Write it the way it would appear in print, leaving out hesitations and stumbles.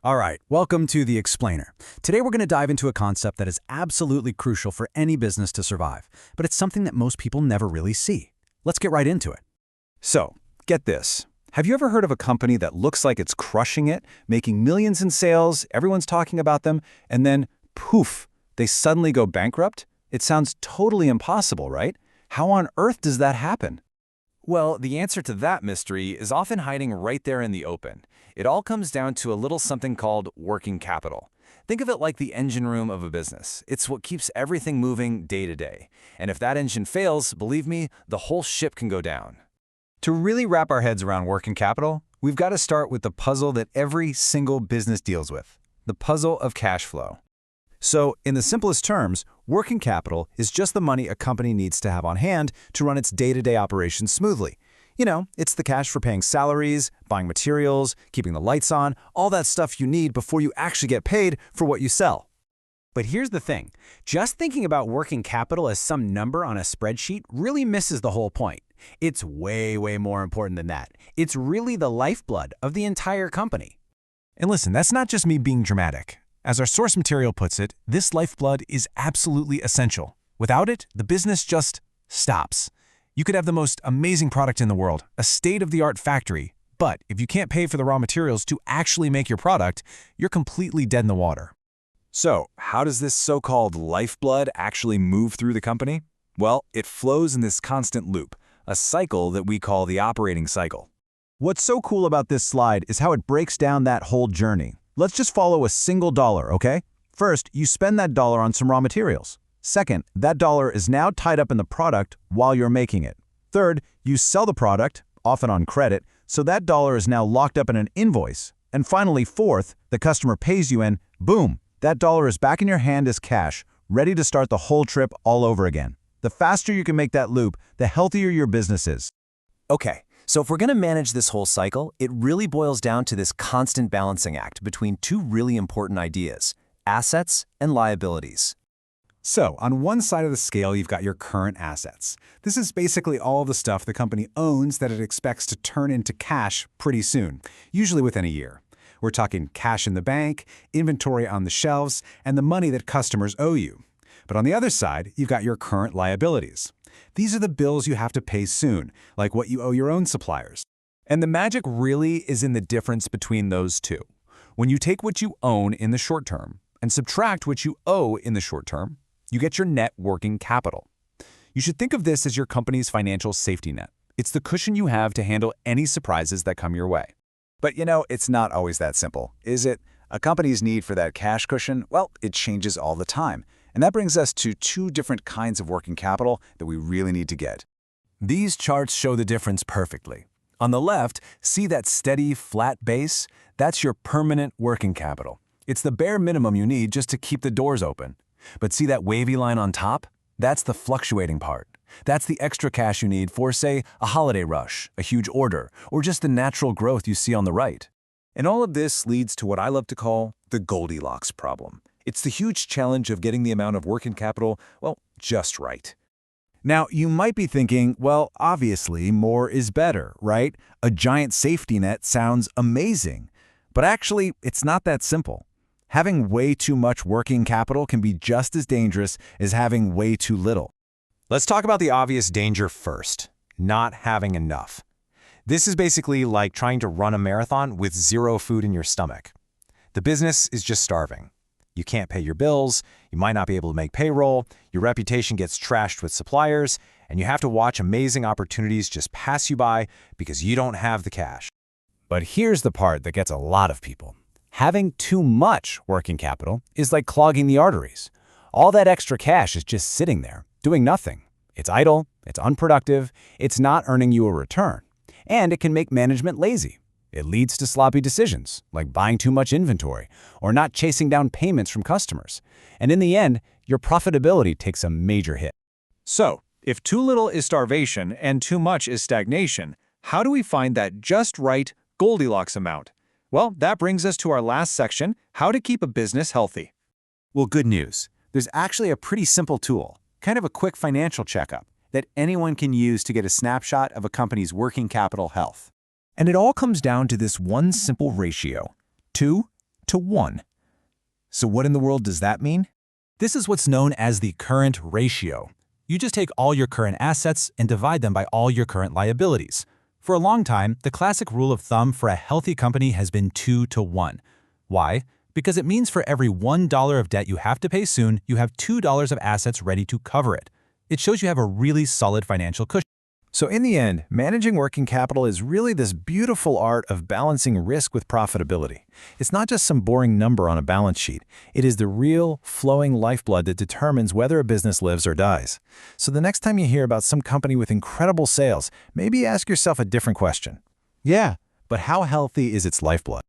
All right, welcome to The Explainer. Today we're going to dive into a concept that is absolutely crucial for any business to survive, but it's something that most people never really see. Let's get right into it. So, get this. Have you ever heard of a company that looks like it's crushing it, making millions in sales, everyone's talking about them, and then, poof, they suddenly go bankrupt? It sounds totally impossible, right? How on earth does that happen? Well, the answer to that mystery is often hiding right there in the open. It all comes down to a little something called working capital. Think of it like the engine room of a business. It's what keeps everything moving day to day. And if that engine fails, believe me, the whole ship can go down. To really wrap our heads around working capital, we've got to start with the puzzle that every single business deals with, the puzzle of cash flow. So, in the simplest terms, working capital is just the money a company needs to have on hand to run its day-to-day operations smoothly. You know, it's the cash for paying salaries, buying materials, keeping the lights on, all that stuff you need before you actually get paid for what you sell. But here's the thing. Just thinking about working capital as some number on a spreadsheet really misses the whole point. It's way, way more important than that. It's really the lifeblood of the entire company. And listen, that's not just me being dramatic. As our source material puts it, this lifeblood is absolutely essential. Without it, the business just stops. You could have the most amazing product in the world, a state-of-the-art factory, but if you can't pay for the raw materials to actually make your product, you're completely dead in the water. So, how does this so-called lifeblood actually move through the company? Well, it flows in this constant loop, a cycle that we call the operating cycle. What's so cool about this slide is how it breaks down that whole journey. Let's just follow a single dollar, okay? First, you spend that dollar on some raw materials. Second, that dollar is now tied up in the product while you're making it. Third, you sell the product, often on credit, so that dollar is now locked up in an invoice. And finally, fourth, the customer pays you and boom, that dollar is back in your hand as cash, ready to start the whole trip all over again. The faster you can make that loop, the healthier your business is. Okay, so if we're going to manage this whole cycle, it really boils down to this constant balancing act between two really important ideas, assets and liabilities. So, on one side of the scale, you've got your current assets. This is basically all the stuff the company owns that it expects to turn into cash pretty soon, usually within a year. We're talking cash in the bank, inventory on the shelves, and the money that customers owe you. But on the other side, you've got your current liabilities. These are the bills you have to pay soon, like what you owe your own suppliers. And the magic really is in the difference between those two. When you take what you own in the short term and subtract what you owe in the short term, you get your net working capital. You should think of this as your company's financial safety net. It's the cushion you have to handle any surprises that come your way. But you know, it's not always that simple, is it? A company's need for that cash cushion, well, it changes all the time. And that brings us to two different kinds of working capital that we really need to get. These charts show the difference perfectly. On the left, see that steady, flat base? That's your permanent working capital. It's the bare minimum you need just to keep the doors open. But see that wavy line on top? That's the fluctuating part. That's the extra cash you need for, say, a holiday rush, a huge order, or just the natural growth you see on the right. And all of this leads to what I love to call the Goldilocks problem. It's the huge challenge of getting the amount of working capital, well, just right. Now, you might be thinking, well, obviously, more is better, right? A giant safety net sounds amazing. But actually, it's not that simple. Having way too much working capital can be just as dangerous as having way too little. Let's talk about the obvious danger first, not having enough. This is basically like trying to run a marathon with zero food in your stomach. The business is just starving. You can't pay your bills, you might not be able to make payroll, your reputation gets trashed with suppliers, and you have to watch amazing opportunities just pass you by because you don't have the cash. But here's the part that gets a lot of people. Having too much working capital is like clogging the arteries. All that extra cash is just sitting there, doing nothing. It's idle, it's unproductive, it's not earning you a return. And it can make management lazy. It leads to sloppy decisions, like buying too much inventory or not chasing down payments from customers. And in the end, your profitability takes a major hit. So, if too little is starvation and too much is stagnation, how do we find that just right Goldilocks amount? Well, that brings us to our last section, how to keep a business healthy. Well, good news. There's actually a pretty simple tool, kind of a quick financial checkup, that anyone can use to get a snapshot of a company's working capital health. And it all comes down to this one simple ratio, 2 to 1. So what in the world does that mean? This is what's known as the current ratio. You just take all your current assets and divide them by all your current liabilities. For a long time, the classic rule of thumb for a healthy company has been 2 to 1. Why? Because it means for every $1 of debt you have to pay soon, you have $2 of assets ready to cover it. It shows you have a really solid financial cushion. So in the end, managing working capital is really this beautiful art of balancing risk with profitability. It's not just some boring number on a balance sheet. It is the real, flowing lifeblood that determines whether a business lives or dies. So the next time you hear about some company with incredible sales, maybe ask yourself a different question. Yeah, but how healthy is its lifeblood?